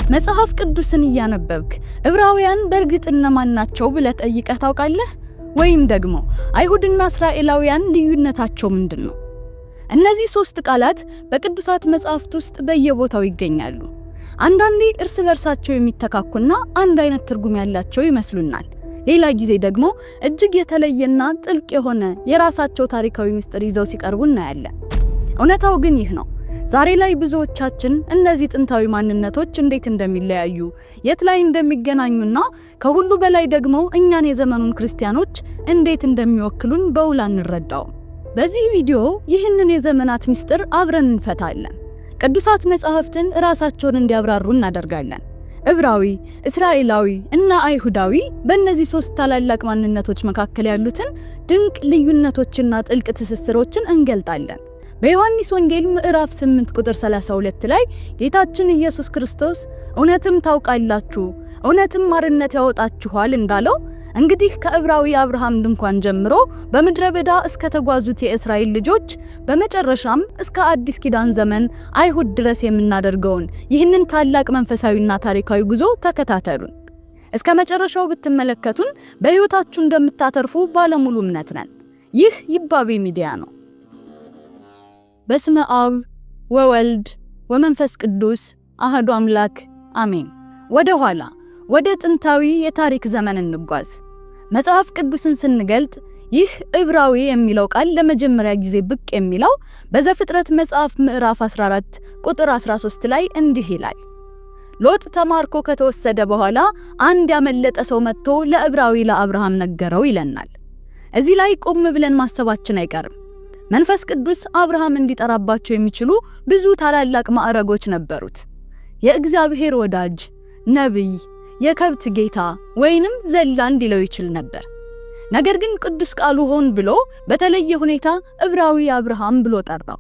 መጽሐፍ ቅዱስን እያነበብክ ዕብራውያን በእርግጥ እነማን ናቸው ብለህ ጠይቀህ ታውቃለህ? ወይም ደግሞ አይሁድና እስራኤላውያን ልዩነታቸው ምንድነው? እነዚህ ሶስት ቃላት በቅዱሳት መጽሐፍት ውስጥ በየቦታው ይገኛሉ። አንዳንዴ እርስ በርሳቸው የሚተካኩና አንድ አይነት ትርጉም ያላቸው ይመስሉናል። ሌላ ጊዜ ደግሞ እጅግ የተለየና ጥልቅ የሆነ የራሳቸው ታሪካዊ ምስጢር ይዘው ሲቀርቡ እናያለን። እውነታው ግን ይህ ነው። ዛሬ ላይ ብዙዎቻችን እነዚህ ጥንታዊ ማንነቶች እንዴት እንደሚለያዩ፣ የት ላይ እንደሚገናኙና ከሁሉ በላይ ደግሞ እኛን የዘመኑን ክርስቲያኖች እንዴት እንደሚወክሉን በውል አንረዳውም። በዚህ ቪዲዮ ይህንን የዘመናት ምስጢር አብረን እንፈታለን። ቅዱሳት መጻሕፍትን ራሳቸውን እንዲያብራሩ እናደርጋለን። ዕብራዊ፣ እስራኤላዊ እና አይሁዳዊ በእነዚህ ሶስት ታላላቅ ማንነቶች መካከል ያሉትን ድንቅ ልዩነቶችና ጥልቅ ትስስሮችን እንገልጣለን። በዮሐንስ ወንጌል ምዕራፍ 8 ቁጥር 32 ላይ ጌታችን ኢየሱስ ክርስቶስ እውነትም ታውቃላችሁ፣ እውነትም አርነት ያወጣችኋል እንዳለው እንግዲህ ከዕብራዊ አብርሃም ድንኳን ጀምሮ በምድረ በዳ እስከ ተጓዙት የእስራኤል ልጆች በመጨረሻም እስከ አዲስ ኪዳን ዘመን አይሁድ ድረስ የምናደርገውን ይህንን ታላቅ መንፈሳዊና ታሪካዊ ጉዞ ተከታተሉን። እስከ መጨረሻው ብትመለከቱን በሕይወታችሁ እንደምታተርፉ ባለሙሉ እምነት ነን። ይህ ይባቤ ሚዲያ ነው። በስመ አብ ወወልድ ወመንፈስ ቅዱስ አሐዱ አምላክ አሜን። ወደ ኋላ ወደ ጥንታዊ የታሪክ ዘመን እንጓዝ። መጽሐፍ ቅዱስን ስንገልጥ ይህ ዕብራዊ የሚለው ቃል ለመጀመሪያ ጊዜ ብቅ የሚለው በዘፍጥረት መጽሐፍ ምዕራፍ 14 ቁጥር 13 ላይ እንዲህ ይላል። ሎጥ ተማርኮ ከተወሰደ በኋላ አንድ ያመለጠ ሰው መጥቶ ለዕብራዊ ለአብርሃም ነገረው ይለናል። እዚህ ላይ ቆም ብለን ማሰባችን አይቀርም። መንፈስ ቅዱስ አብርሃም እንዲጠራባቸው የሚችሉ ብዙ ታላላቅ ማዕረጎች ነበሩት። የእግዚአብሔር ወዳጅ፣ ነብይ፣ የከብት ጌታ ወይንም ዘላን ሊለው ይችል ነበር። ነገር ግን ቅዱስ ቃሉ ሆን ብሎ በተለየ ሁኔታ ዕብራዊ አብርሃም ብሎ ጠራው።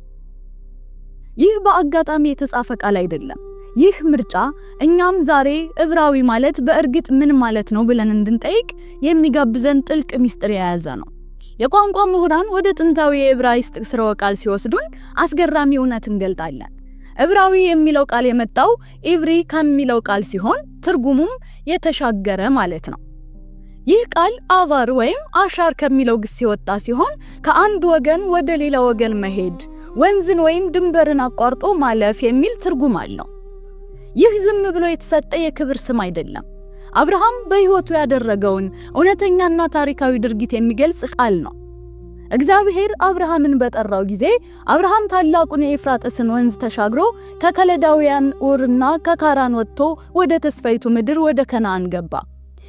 ይህ በአጋጣሚ የተጻፈ ቃል አይደለም። ይህ ምርጫ እኛም ዛሬ ዕብራዊ ማለት በእርግጥ ምን ማለት ነው ብለን እንድንጠይቅ የሚጋብዘን ጥልቅ ምስጢር የያዘ ነው። የቋንቋ ምሁራን ወደ ጥንታዊ የዕብራይስጥ ስርወ ቃል ሲወስዱን አስገራሚ እውነት እንገልጣለን። ዕብራዊ የሚለው ቃል የመጣው ኢብሪ ከሚለው ቃል ሲሆን ትርጉሙም የተሻገረ ማለት ነው። ይህ ቃል አቫር ወይም አሻር ከሚለው ግስ የወጣ ሲሆን ከአንድ ወገን ወደ ሌላ ወገን መሄድ፣ ወንዝን ወይም ድንበርን አቋርጦ ማለፍ የሚል ትርጉም አለው። ይህ ዝም ብሎ የተሰጠ የክብር ስም አይደለም። አብርሃም በሕይወቱ ያደረገውን እውነተኛና ታሪካዊ ድርጊት የሚገልጽ ቃል ነው። እግዚአብሔር አብርሃምን በጠራው ጊዜ አብርሃም ታላቁን የኤፍራጥስን ወንዝ ተሻግሮ ከከለዳውያን ኡርና ከካራን ወጥቶ ወደ ተስፋይቱ ምድር ወደ ከነዓን ገባ።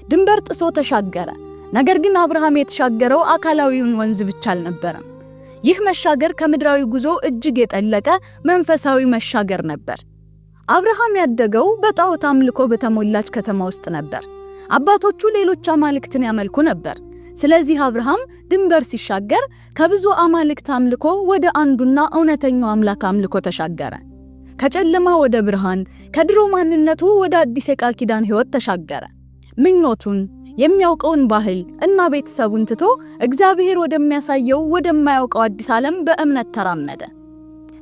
ድንበር ጥሶ ተሻገረ። ነገር ግን አብርሃም የተሻገረው አካላዊውን ወንዝ ብቻ አልነበረም። ይህ መሻገር ከምድራዊ ጉዞ እጅግ የጠለቀ መንፈሳዊ መሻገር ነበር። አብርሃም ያደገው በጣዖት አምልኮ በተሞላች ከተማ ውስጥ ነበር። አባቶቹ ሌሎች አማልክትን ያመልኩ ነበር። ስለዚህ አብርሃም ድንበር ሲሻገር ከብዙ አማልክት አምልኮ ወደ አንዱና እውነተኛው አምላክ አምልኮ ተሻገረ። ከጨለማ ወደ ብርሃን፣ ከድሮ ማንነቱ ወደ አዲስ የቃል ኪዳን ሕይወት ተሻገረ። ምኞቱን፣ የሚያውቀውን ባህል እና ቤተሰቡን ትቶ እግዚአብሔር ወደሚያሳየው ወደማያውቀው አዲስ ዓለም በእምነት ተራመደ።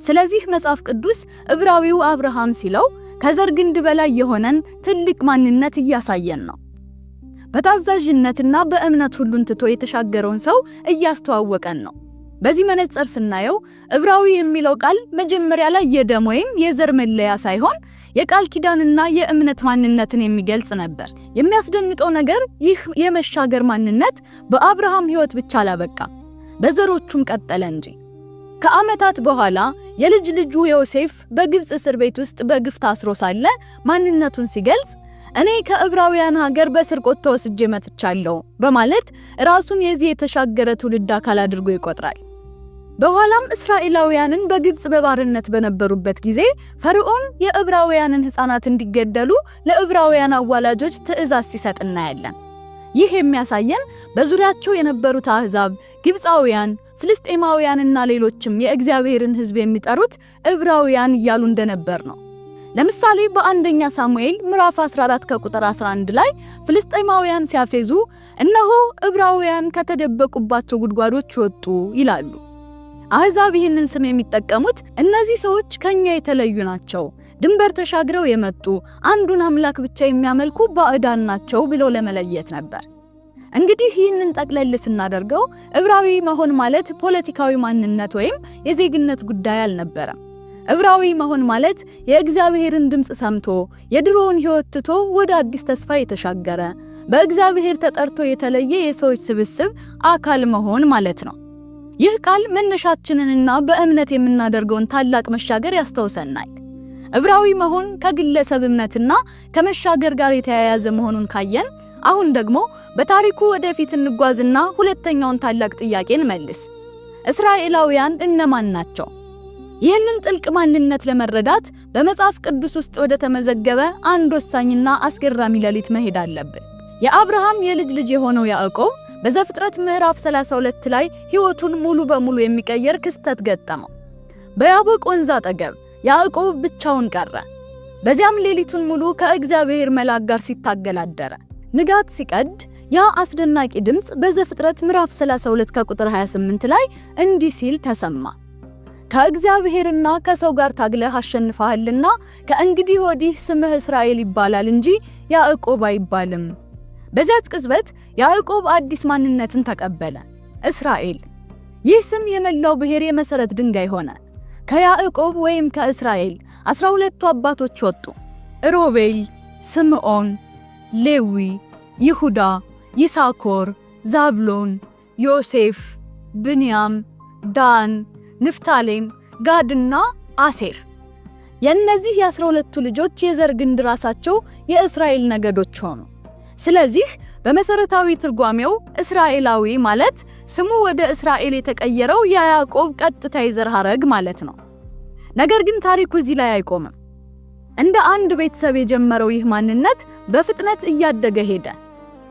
ስለዚህ መጽሐፍ ቅዱስ ዕብራዊው አብርሃም ሲለው ከዘር ግንድ በላይ የሆነን ትልቅ ማንነት እያሳየን ነው። በታዛዥነትና በእምነት ሁሉን ትቶ የተሻገረውን ሰው እያስተዋወቀን ነው። በዚህ መነጽር ስናየው ዕብራዊ የሚለው ቃል መጀመሪያ ላይ የደም ወይም የዘር መለያ ሳይሆን የቃል ኪዳንና የእምነት ማንነትን የሚገልጽ ነበር። የሚያስደንቀው ነገር ይህ የመሻገር ማንነት በአብርሃም ሕይወት ብቻ አላበቃም፣ በዘሮቹም ቀጠለ እንጂ። ከዓመታት በኋላ የልጅ ልጁ ዮሴፍ በግብጽ እስር ቤት ውስጥ በግፍ ታስሮ ሳለ ማንነቱን ሲገልጽ እኔ ከዕብራውያን ሀገር በስርቆት ተወስጄ መጥቻለሁ በማለት ራሱን የዚህ የተሻገረ ትውልድ አካል አድርጎ ይቆጥራል። በኋላም እስራኤላውያንን በግብጽ በባርነት በነበሩበት ጊዜ ፈርዖን የዕብራውያንን ሕፃናት እንዲገደሉ ለዕብራውያን አዋላጆች ትእዛዝ ሲሰጥ እናያለን። ይህ የሚያሳየን በዙሪያቸው የነበሩት አሕዛብ፣ ግብጻውያን፣ ፍልስጤማውያንና ሌሎችም የእግዚአብሔርን ሕዝብ የሚጠሩት ዕብራውያን እያሉ እንደነበር ነው። ለምሳሌ በአንደኛ ሳሙኤል ምዕራፍ 14 ከቁጥር 11 ላይ ፍልስጤማውያን ሲያፌዙ እነሆ ዕብራውያን ከተደበቁባቸው ጉድጓዶች ወጡ ይላሉ። አሕዛብ ይህንን ስም የሚጠቀሙት እነዚህ ሰዎች ከኛ የተለዩ ናቸው፣ ድንበር ተሻግረው የመጡ አንዱን አምላክ ብቻ የሚያመልኩ ባዕዳን ናቸው ብሎ ለመለየት ነበር። እንግዲህ ይህንን ጠቅለል ስናደርገው ዕብራዊ መሆን ማለት ፖለቲካዊ ማንነት ወይም የዜግነት ጉዳይ አልነበረም። ዕብራዊ መሆን ማለት የእግዚአብሔርን ድምጽ ሰምቶ የድሮውን ሕይወት ትቶ ወደ አዲስ ተስፋ የተሻገረ በእግዚአብሔር ተጠርቶ የተለየ የሰዎች ስብስብ አካል መሆን ማለት ነው። ይህ ቃል መነሻችንንና በእምነት የምናደርገውን ታላቅ መሻገር ያስታውሰናል። ዕብራዊ መሆን ከግለሰብ እምነትና ከመሻገር ጋር የተያያዘ መሆኑን ካየን አሁን ደግሞ በታሪኩ ወደፊት እንጓዝና ሁለተኛውን ታላቅ ጥያቄን መልስ። እስራኤላውያን እነማን ናቸው? ይህንን ጥልቅ ማንነት ለመረዳት በመጽሐፍ ቅዱስ ውስጥ ወደ ተመዘገበ አንድ ወሳኝና አስገራሚ ሌሊት መሄድ አለብን። የአብርሃም የልጅ ልጅ የሆነው ያዕቆብ በዘፍጥረት ምዕራፍ 32 ላይ ሕይወቱን ሙሉ በሙሉ የሚቀየር ክስተት ገጠመው። በያቦቅ ወንዝ አጠገብ ያዕቆብ ብቻውን ቀረ። በዚያም ሌሊቱን ሙሉ ከእግዚአብሔር መልአክ ጋር ሲታገል አደረ። ንጋት ሲቀድ ያ አስደናቂ ድምጽ በዘፍጥረት ምዕራፍ 32 ከቁጥር 28 ላይ እንዲህ ሲል ተሰማ። ከእግዚአብሔርና ከሰው ጋር ታግለህ አሸንፈሃልና ከእንግዲህ ወዲህ ስምህ እስራኤል ይባላል እንጂ ያዕቆብ አይባልም። በዚያች ቅጽበት ያዕቆብ አዲስ ማንነትን ተቀበለ፣ እስራኤል። ይህ ስም የመላው ብሔር የመሰረት ድንጋይ ሆነ። ከያዕቆብ ወይም ከእስራኤል 12ቱ አባቶች ወጡ። ሮቤል፣ ስምዖን፣ ሌዊ፣ ይሁዳ፣ ይሳኮር፣ ዛብሎን፣ ዮሴፍ፣ ብንያም፣ ዳን፣ ንፍታሌም፣ ጋድና አሴር። የእነዚህ የ12ቱ ልጆች የዘር ግንድ ራሳቸው የእስራኤል ነገዶች ሆኑ። ስለዚህ በመሰረታዊ ትርጓሜው እስራኤላዊ ማለት ስሙ ወደ እስራኤል የተቀየረው የያዕቆብ ቀጥታ የዘር ሐረግ ማለት ነው። ነገር ግን ታሪኩ እዚህ ላይ አይቆምም። እንደ አንድ ቤተሰብ የጀመረው ይህ ማንነት በፍጥነት እያደገ ሄደ።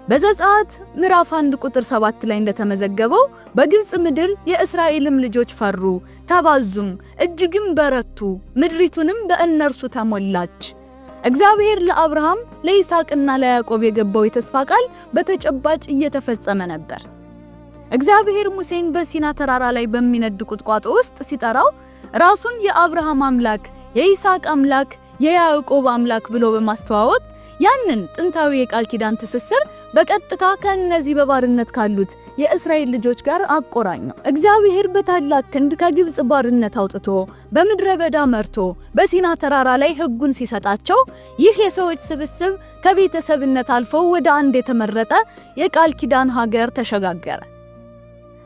በዘጸአት ምዕራፍ 1 ቁጥር 7 ላይ እንደተመዘገበው በግብጽ ምድር የእስራኤልም ልጆች ፈሩ፣ ተባዙም፣ እጅግም በረቱ፣ ምድሪቱንም በእነርሱ ተሞላች። እግዚአብሔር ለአብርሃም ለይስሐቅና ለያዕቆብ የገባው የተስፋ ቃል በተጨባጭ እየተፈጸመ ነበር። እግዚአብሔር ሙሴን በሲና ተራራ ላይ በሚነድ ቁጥቋጦ ውስጥ ሲጠራው ራሱን የአብርሃም አምላክ፣ የይስሐቅ አምላክ፣ የያዕቆብ አምላክ ብሎ በማስተዋወቅ ያንን ጥንታዊ የቃል ኪዳን ትስስር በቀጥታ ከነዚህ በባርነት ካሉት የእስራኤል ልጆች ጋር አቆራኘው። እግዚአብሔር በታላቅ ክንድ ከግብጽ ባርነት አውጥቶ በምድረ በዳ መርቶ በሲና ተራራ ላይ ሕጉን ሲሰጣቸው ይህ የሰዎች ስብስብ ከቤተሰብነት አልፎ ወደ አንድ የተመረጠ የቃል ኪዳን ሀገር ተሸጋገረ።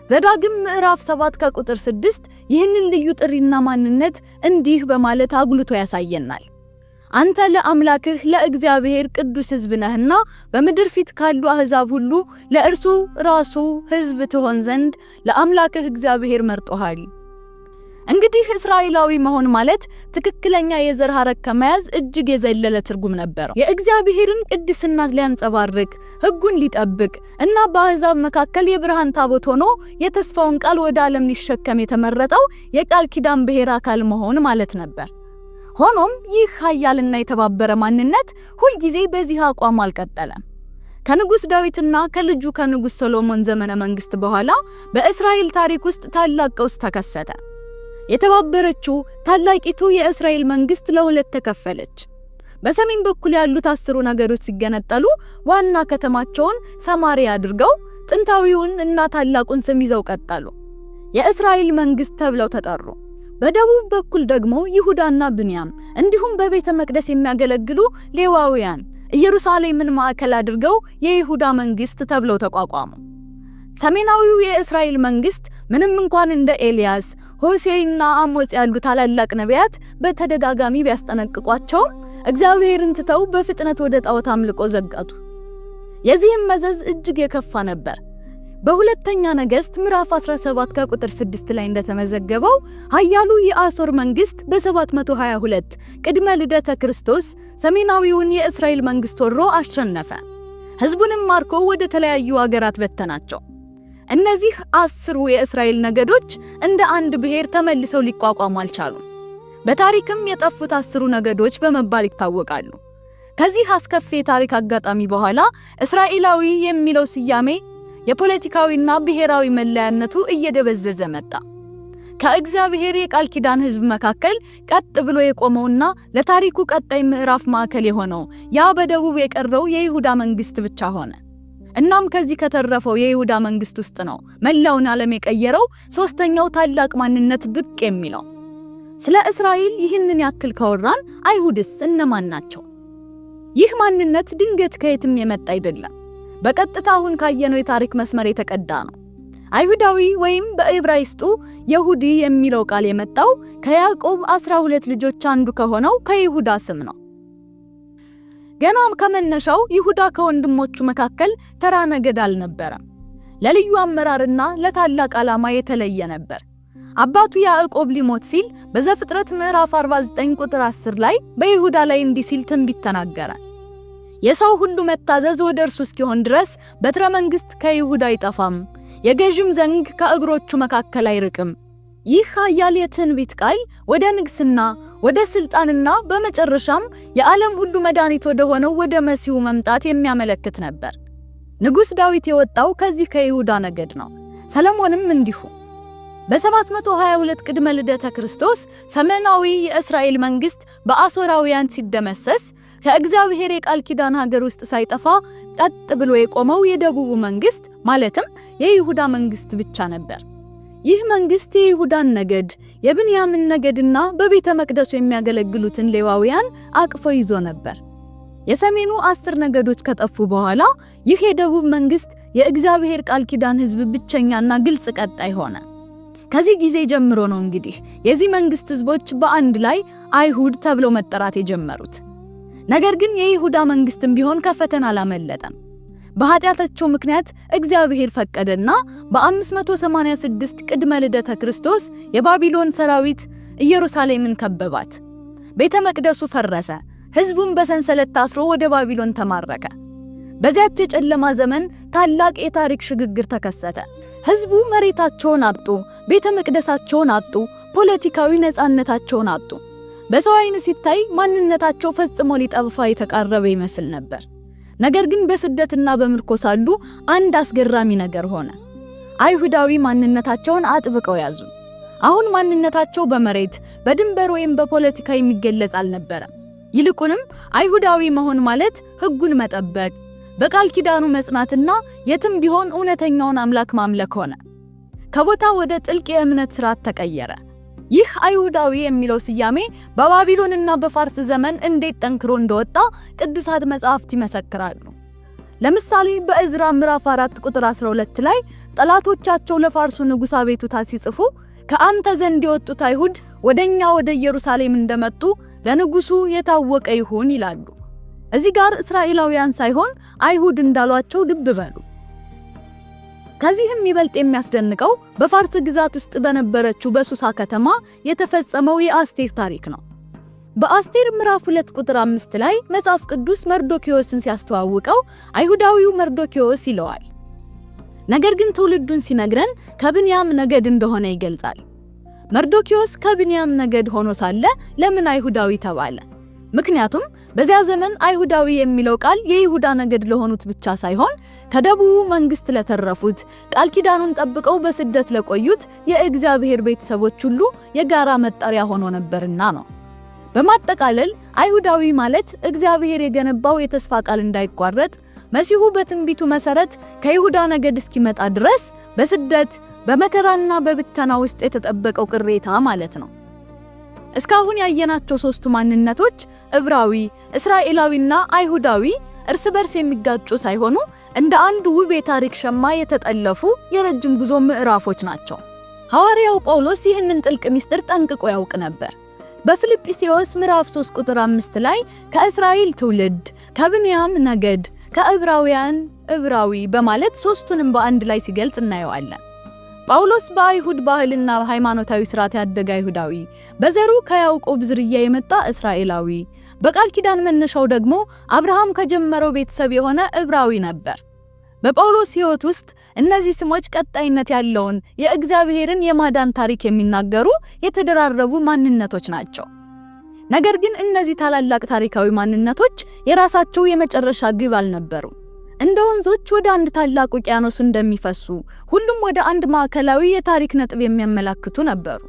ዘዳግም ምዕራፍ 7 ከቁጥር 6 ይህንን ልዩ ጥሪና ማንነት እንዲህ በማለት አጉልቶ ያሳየናል። አንተ ለአምላክህ ለእግዚአብሔር ቅዱስ ሕዝብ ነህና በምድር ፊት ካሉ አሕዛብ ሁሉ ለእርሱ ራሱ ሕዝብ ትሆን ዘንድ ለአምላክህ እግዚአብሔር መርጦሃል። እንግዲህ እስራኤላዊ መሆን ማለት ትክክለኛ የዘር ሐረግ ከመያዝ እጅግ የዘለለ ትርጉም ነበረው። የእግዚአብሔርን ቅድስና ሊያንጸባርቅ፣ ሕጉን ሊጠብቅ እና በአሕዛብ መካከል የብርሃን ታቦት ሆኖ የተስፋውን ቃል ወደ ዓለም ሊሸከም የተመረጠው የቃል ኪዳን ብሔር አካል መሆን ማለት ነበር። ሆኖም ይህ ኃያልና የተባበረ ማንነት ሁልጊዜ በዚህ አቋም አልቀጠለም። ከንጉስ ዳዊትና ከልጁ ከንጉስ ሰሎሞን ዘመነ መንግስት በኋላ በእስራኤል ታሪክ ውስጥ ታላቅ ቀውስ ተከሰተ። የተባበረችው ታላቂቱ የእስራኤል መንግስት ለሁለት ተከፈለች። በሰሜን በኩል ያሉት 10 ነገዶች ሲገነጠሉ ዋና ከተማቸውን ሰማሪያ አድርገው ጥንታዊውን እና ታላቁን ስም ይዘው ቀጠሉ። የእስራኤል መንግስት ተብለው ተጠሩ። በደቡብ በኩል ደግሞ ይሁዳና ብንያም እንዲሁም በቤተ መቅደስ የሚያገለግሉ ሌዋውያን ኢየሩሳሌምን ማዕከል አድርገው የይሁዳ መንግስት ተብለው ተቋቋሙ። ሰሜናዊው የእስራኤል መንግስት ምንም እንኳን እንደ ኤልያስ፣ ሆሴዕና አሞጽ ያሉ ታላላቅ ነቢያት በተደጋጋሚ ቢያስጠነቅቋቸው እግዚአብሔርን ትተው በፍጥነት ወደ ጣዖት አምልኮ ዘጋቱ። የዚህም መዘዝ እጅግ የከፋ ነበር። በሁለተኛ ነገሥት ምዕራፍ 17 ከቁጥር 6 ላይ እንደተመዘገበው ኃያሉ የአሦር መንግስት በ722 ቅድመ ልደተ ክርስቶስ ሰሜናዊውን የእስራኤል መንግስት ወሮ አሸነፈ። ሕዝቡንም ማርኮ ወደ ተለያዩ ሀገራት በተናቸው። እነዚህ 10 የእስራኤል ነገዶች እንደ አንድ ብሔር ተመልሰው ሊቋቋሙ አልቻሉም። በታሪክም የጠፉት 10 ነገዶች በመባል ይታወቃሉ። ከዚህ አስከፊ የታሪክ አጋጣሚ በኋላ እስራኤላዊ የሚለው ስያሜ የፖለቲካዊና ብሔራዊ መለያነቱ እየደበዘዘ መጣ። ከእግዚአብሔር የቃል ኪዳን ሕዝብ መካከል ቀጥ ብሎ የቆመውና ለታሪኩ ቀጣይ ምዕራፍ ማዕከል የሆነው ያ በደቡብ የቀረው የይሁዳ መንግስት ብቻ ሆነ። እናም ከዚህ ከተረፈው የይሁዳ መንግስት ውስጥ ነው መላውን ዓለም የቀየረው ሶስተኛው ታላቅ ማንነት ብቅ የሚለው። ስለ እስራኤል ይህንን ያክል ካወራን አይሁድስ እነማን ናቸው? ይህ ማንነት ድንገት ከየትም የመጣ አይደለም። በቀጥታ አሁን ካየነው የታሪክ መስመር የተቀዳ ነው። አይሁዳዊ ወይም በዕብራይስጡ ይሁዲ የሚለው ቃል የመጣው ከያዕቆብ 12 ልጆች አንዱ ከሆነው ከይሁዳ ስም ነው። ገና ከመነሻው ይሁዳ ከወንድሞቹ መካከል ተራ ነገድ አልነበረም። ለልዩ አመራርና ለታላቅ ዓላማ የተለየ ነበር። አባቱ ያዕቆብ ሊሞት ሲል በዘፍጥረት ምዕራፍ 49 ቁጥር 10 ላይ በይሁዳ ላይ እንዲህ ሲል ትንቢት ተናገረ። የሰው ሁሉ መታዘዝ ወደ እርሱ እስኪሆን ድረስ በትረ መንግስት ከይሁዳ አይጠፋም፣ የገዥም ዘንግ ከእግሮቹ መካከል አይርቅም። ይህ ኃያል የትንቢት ቃል ወደ ንግስና፣ ወደ ስልጣንና በመጨረሻም የዓለም ሁሉ መድኃኒት ወደ ሆነው ወደ መሲሁ መምጣት የሚያመለክት ነበር። ንጉሥ ዳዊት የወጣው ከዚህ ከይሁዳ ነገድ ነው። ሰለሞንም እንዲሁ። በ722 ቅድመ ልደተ ክርስቶስ ሰሜናዊ የእስራኤል መንግስት በአሦራውያን ሲደመሰስ ከእግዚአብሔር የቃል ኪዳን ሀገር ውስጥ ሳይጠፋ ቀጥ ብሎ የቆመው የደቡቡ መንግስት ማለትም የይሁዳ መንግስት ብቻ ነበር። ይህ መንግስት የይሁዳን ነገድ፣ የብንያምን ነገድና በቤተ መቅደሱ የሚያገለግሉትን ሌዋውያን አቅፎ ይዞ ነበር። የሰሜኑ 10 ነገዶች ከጠፉ በኋላ ይህ የደቡብ መንግስት የእግዚአብሔር ቃል ኪዳን ህዝብ ብቸኛና ግልጽ ቀጣይ ሆነ። ከዚህ ጊዜ ጀምሮ ነው እንግዲህ የዚህ መንግስት ህዝቦች በአንድ ላይ አይሁድ ተብለው መጠራት የጀመሩት። ነገር ግን የይሁዳ መንግስትም ቢሆን ከፈተና አላመለጠም። በኃጢአታቸው ምክንያት እግዚአብሔር ፈቀደና በ586 ቅድመ ልደተ ክርስቶስ የባቢሎን ሰራዊት ኢየሩሳሌምን ከበባት። ቤተ መቅደሱ ፈረሰ። ህዝቡም በሰንሰለት ታስሮ ወደ ባቢሎን ተማረከ። በዚያች የጨለማ ዘመን ታላቅ የታሪክ ሽግግር ተከሰተ። ህዝቡ መሬታቸውን አጡ፣ ቤተ መቅደሳቸውን አጡ፣ ፖለቲካዊ ነፃነታቸውን አጡ። በሰው ዓይን ሲታይ ማንነታቸው ፈጽሞ ሊጠፋ የተቃረበ ይመስል ነበር። ነገር ግን በስደትና በምርኮ ሳሉ አንድ አስገራሚ ነገር ሆነ። አይሁዳዊ ማንነታቸውን አጥብቀው ያዙ። አሁን ማንነታቸው በመሬት በድንበር ወይም በፖለቲካ የሚገለጽ አልነበረም። ይልቁንም አይሁዳዊ መሆን ማለት ህጉን መጠበቅ፣ በቃል ኪዳኑ መጽናትና የትም ቢሆን እውነተኛውን አምላክ ማምለክ ሆነ። ከቦታ ወደ ጥልቅ የእምነት ሥርዓት ተቀየረ። ይህ አይሁዳዊ የሚለው ስያሜ በባቢሎንና በፋርስ ዘመን እንዴት ጠንክሮ እንደወጣ ቅዱሳት መጻሕፍት ይመሰክራሉ። ለምሳሌ በዕዝራ ምዕራፍ 4 ቁጥር 12 ላይ ጠላቶቻቸው ለፋርሱ ንጉሥ አቤቱታ ሲጽፉ ከአንተ ዘንድ የወጡት አይሁድ ወደኛ ወደ ኢየሩሳሌም እንደመጡ ለንጉሱ የታወቀ ይሁን ይላሉ። እዚህ ጋር እስራኤላውያን ሳይሆን አይሁድ እንዳሏቸው ልብ በሉ። ከዚህም ይበልጥ የሚያስደንቀው በፋርስ ግዛት ውስጥ በነበረችው በሱሳ ከተማ የተፈጸመው የአስቴር ታሪክ ነው። በአስቴር ምዕራፍ 2 ቁጥር 5 ላይ መጽሐፍ ቅዱስ መርዶክዮስን ሲያስተዋውቀው አይሁዳዊው መርዶክዮስ ይለዋል። ነገር ግን ትውልዱን ሲነግረን ከብንያም ነገድ እንደሆነ ይገልጻል። መርዶክዮስ ከብንያም ነገድ ሆኖ ሳለ ለምን አይሁዳዊ ተባለ? ምክንያቱም በዚያ ዘመን አይሁዳዊ የሚለው ቃል የይሁዳ ነገድ ለሆኑት ብቻ ሳይሆን ከደቡቡ መንግስት ለተረፉት ቃል ኪዳኑን ጠብቀው በስደት ለቆዩት የእግዚአብሔር ቤተሰቦች ሁሉ የጋራ መጠሪያ ሆኖ ነበርና ነው። በማጠቃለል አይሁዳዊ ማለት እግዚአብሔር የገነባው የተስፋ ቃል እንዳይቋረጥ መሲሁ በትንቢቱ መሰረት ከይሁዳ ነገድ እስኪመጣ ድረስ በስደት በመከራና በብተና ውስጥ የተጠበቀው ቅሬታ ማለት ነው። እስካሁን ያየናቸው ሶስቱ ማንነቶች ዕብራዊ፣ እስራኤላዊና አይሁዳዊ እርስ በርስ የሚጋጩ ሳይሆኑ እንደ አንድ ውብ የታሪክ ሸማ የተጠለፉ የረጅም ጉዞ ምዕራፎች ናቸው። ሐዋርያው ጳውሎስ ይህንን ጥልቅ ምስጢር ጠንቅቆ ያውቅ ነበር። በፊልጵስዩስ ምዕራፍ 3 ቁጥር 5 ላይ ከእስራኤል ትውልድ፣ ከብንያም ነገድ፣ ከዕብራውያን ዕብራዊ በማለት ሶስቱንም በአንድ ላይ ሲገልጽ እናየዋለን። ጳውሎስ በአይሁድ ባህልና ሃይማኖታዊ ሥርዓት ያደገ አይሁዳዊ፣ በዘሩ ከያዕቆብ ዝርያ የመጣ እስራኤላዊ፣ በቃል ኪዳን መነሻው ደግሞ አብርሃም ከጀመረው ቤተሰብ የሆነ ዕብራዊ ነበር። በጳውሎስ ሕይወት ውስጥ እነዚህ ስሞች ቀጣይነት ያለውን የእግዚአብሔርን የማዳን ታሪክ የሚናገሩ የተደራረቡ ማንነቶች ናቸው። ነገር ግን እነዚህ ታላላቅ ታሪካዊ ማንነቶች የራሳቸው የመጨረሻ ግብ አልነበሩም። እንደ ወንዞች ወደ አንድ ታላቅ ውቅያኖስ እንደሚፈሱ ሁሉም ወደ አንድ ማዕከላዊ የታሪክ ነጥብ የሚያመላክቱ ነበሩ።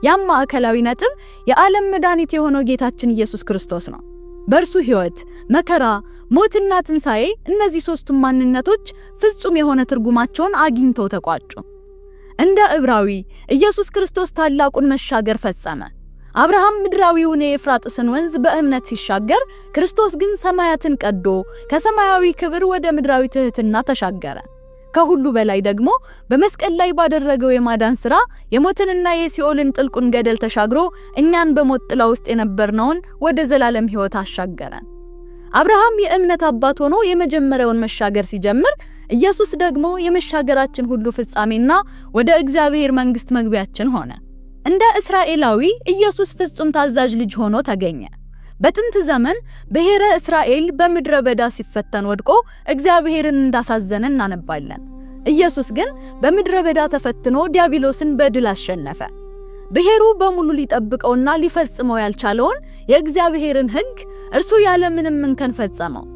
ያም ማዕከላዊ ነጥብ የዓለም መድኃኒት የሆነው ጌታችን ኢየሱስ ክርስቶስ ነው። በእርሱ ሕይወት፣ መከራ፣ ሞትና ትንሣኤ እነዚህ ሦስቱም ማንነቶች ፍጹም የሆነ ትርጉማቸውን አግኝተው ተቋጩ። እንደ ዕብራዊ ኢየሱስ ክርስቶስ ታላቁን መሻገር ፈጸመ። አብርሃም ምድራዊውን የኤፍራጥስን ወንዝ በእምነት ሲሻገር፣ ክርስቶስ ግን ሰማያትን ቀዶ ከሰማያዊ ክብር ወደ ምድራዊ ትሕትና ተሻገረ። ከሁሉ በላይ ደግሞ በመስቀል ላይ ባደረገው የማዳን ሥራ የሞትንና የሲኦልን ጥልቁን ገደል ተሻግሮ እኛን በሞት ጥላ ውስጥ የነበርነውን ወደ ዘላለም ሕይወት አሻገረን። አብርሃም የእምነት አባት ሆኖ የመጀመሪያውን መሻገር ሲጀምር፣ ኢየሱስ ደግሞ የመሻገራችን ሁሉ ፍጻሜና ወደ እግዚአብሔር መንግሥት መግቢያችን ሆነ። እንደ እስራኤላዊ ኢየሱስ ፍጹም ታዛዥ ልጅ ሆኖ ተገኘ። በጥንት ዘመን ብሔረ እስራኤል በምድረ በዳ ሲፈተን ወድቆ እግዚአብሔርን እንዳሳዘነ እናነባለን። ኢየሱስ ግን በምድረ በዳ ተፈትኖ ዲያብሎስን በድል አሸነፈ። ብሔሩ በሙሉ ሊጠብቀውና ሊፈጽመው ያልቻለውን የእግዚአብሔርን ሕግ እርሱ ያለ ምንም እንከን ፈጸመው።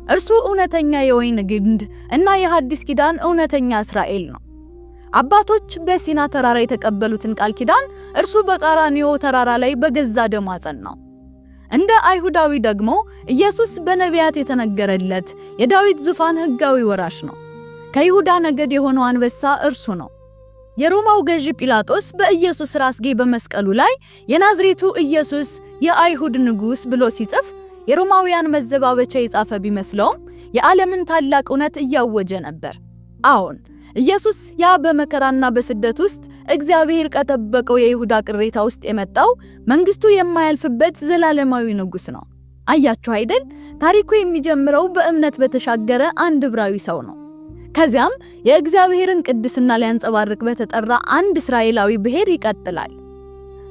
እርሱ እውነተኛ የወይን ግንድ እና የሐዲስ ኪዳን እውነተኛ እስራኤል ነው። አባቶች በሲና ተራራ የተቀበሉትን ቃል ኪዳን እርሱ በቀራንዮ ተራራ ላይ በገዛ ደሙ አጸናው። እንደ አይሁዳዊ ደግሞ ኢየሱስ በነቢያት የተነገረለት የዳዊት ዙፋን ሕጋዊ ወራሽ ነው። ከይሁዳ ነገድ የሆነው አንበሳ እርሱ ነው። የሮማው ገዢ ጲላጦስ በኢየሱስ ራስጌ በመስቀሉ ላይ የናዝሬቱ ኢየሱስ የአይሁድ ንጉሥ ብሎ ሲጽፍ የሮማውያን መዘባበቻ የጻፈ ቢመስለውም የዓለምን ታላቅ እውነት እያወጀ ነበር። አዎን፣ ኢየሱስ ያ በመከራና በስደት ውስጥ እግዚአብሔር ከጠበቀው የይሁዳ ቅሬታ ውስጥ የመጣው መንግስቱ የማያልፍበት ዘላለማዊ ንጉሥ ነው። አያችሁ አይደል? ታሪኩ የሚጀምረው በእምነት በተሻገረ አንድ ዕብራዊ ሰው ነው። ከዚያም የእግዚአብሔርን ቅድስና ሊያንጸባርቅ በተጠራ አንድ እስራኤላዊ ብሔር ይቀጥላል።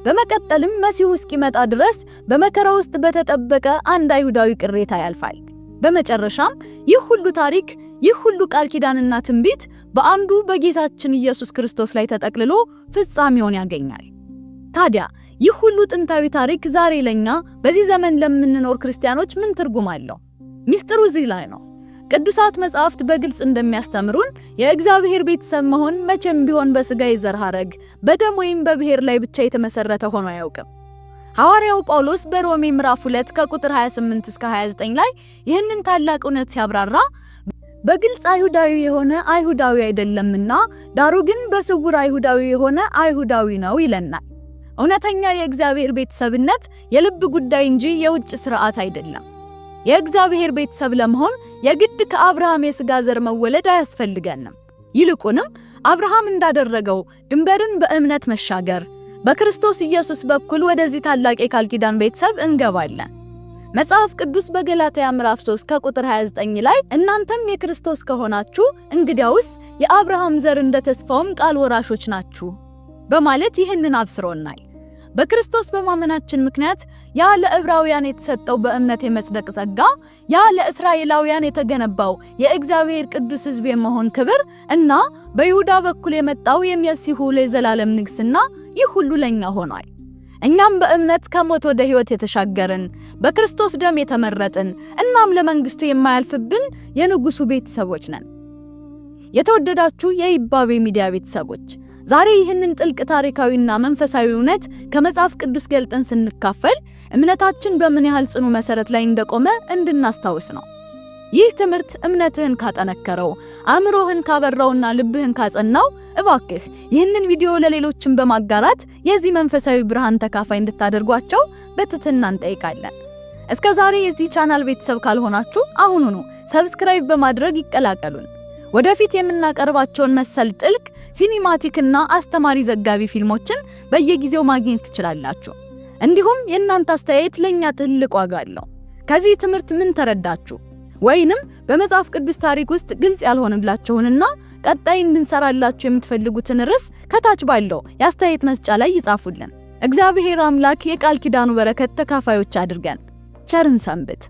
በመቀጠልም መሲሁ እስኪመጣ ድረስ በመከራ ውስጥ በተጠበቀ አንድ አይሁዳዊ ቅሬታ ያልፋል። በመጨረሻም ይህ ሁሉ ታሪክ፣ ይህ ሁሉ ቃል ኪዳንና ትንቢት በአንዱ በጌታችን ኢየሱስ ክርስቶስ ላይ ተጠቅልሎ ፍጻሜውን ያገኛል። ታዲያ ይህ ሁሉ ጥንታዊ ታሪክ ዛሬ ለኛ በዚህ ዘመን ለምንኖር ክርስቲያኖች ምን ትርጉም አለው? ሚስጥሩ እዚህ ላይ ነው። ቅዱሳት መጻሕፍት በግልጽ እንደሚያስተምሩን የእግዚአብሔር ቤተሰብ መሆን መቼም ቢሆን በሥጋ የዘር ሐረግ፣ በደም ወይም በብሔር ላይ ብቻ የተመሰረተ ሆኖ አያውቅም። ሐዋርያው ጳውሎስ በሮሜ ምዕራፍ 2 ከቁጥር 28 እስከ 29 ላይ ይህንን ታላቅ እውነት ሲያብራራ በግልጽ አይሁዳዊ የሆነ አይሁዳዊ አይደለምና ዳሩ ግን በስውር አይሁዳዊ የሆነ አይሁዳዊ ነው ይለናል። እውነተኛ የእግዚአብሔር ቤተሰብነት የልብ ጉዳይ እንጂ የውጭ ሥርዓት አይደለም። የእግዚአብሔር ቤተሰብ ለመሆን የግድ ከአብርሃም የሥጋ ዘር መወለድ አያስፈልገንም። ይልቁንም አብርሃም እንዳደረገው ድንበርን በእምነት መሻገር በክርስቶስ ኢየሱስ በኩል ወደዚህ ታላቅ የቃል ኪዳን ቤተሰብ እንገባለን። መጽሐፍ ቅዱስ በገላትያ ምዕራፍ 3 ከቁጥር 29 ላይ እናንተም የክርስቶስ ከሆናችሁ እንግዲያውስ የአብርሃም ዘር እንደ ተስፋውም ቃል ወራሾች ናችሁ በማለት ይህንን አብስሮናል። በክርስቶስ በማመናችን ምክንያት ያ ለዕብራውያን የተሰጠው በእምነት የመጽደቅ ጸጋ፣ ያ ለእስራኤላውያን የተገነባው የእግዚአብሔር ቅዱስ ሕዝብ የመሆን ክብር እና በይሁዳ በኩል የመጣው የመሲሁ ለዘላለም ንግስና ይህ ሁሉ ለኛ ሆኗል። እኛም በእምነት ከሞት ወደ ሕይወት የተሻገርን በክርስቶስ ደም የተመረጥን እናም ለመንግስቱ የማያልፍብን የንጉሱ ቤተሰቦች ነን። የተወደዳችሁ የይባቤ ሚዲያ ቤተሰቦች ዛሬ ይህንን ጥልቅ ታሪካዊና መንፈሳዊ እውነት ከመጽሐፍ ቅዱስ ገልጠን ስንካፈል እምነታችን በምን ያህል ጽኑ መሰረት ላይ እንደቆመ እንድናስታውስ ነው። ይህ ትምህርት እምነትህን ካጠነከረው፣ አእምሮህን ካበራውና ልብህን ካጸናው እባክህ ይህንን ቪዲዮ ለሌሎችም በማጋራት የዚህ መንፈሳዊ ብርሃን ተካፋይ እንድታደርጓቸው በትህትና እንጠይቃለን። እስከዛሬ የዚህ ቻናል ቤተሰብ ካልሆናችሁ አሁኑኑ ሰብስክራይብ በማድረግ ይቀላቀሉን። ወደፊት የምናቀርባቸውን መሰል ጥልቅ ሲኒማቲክና አስተማሪ ዘጋቢ ፊልሞችን በየጊዜው ማግኘት ትችላላችሁ። እንዲሁም የእናንተ አስተያየት ለኛ ትልቅ ዋጋ አለው። ከዚህ ትምህርት ምን ተረዳችሁ? ወይንም በመጽሐፍ ቅዱስ ታሪክ ውስጥ ግልጽ ያልሆነላችሁንና ቀጣይ እንድንሰራላችሁ የምትፈልጉትን ርዕስ ከታች ባለው የአስተያየት መስጫ ላይ ይጻፉልን። እግዚአብሔር አምላክ የቃል ኪዳኑ በረከት ተካፋዮች አድርገን። ቸርን ሰንብት።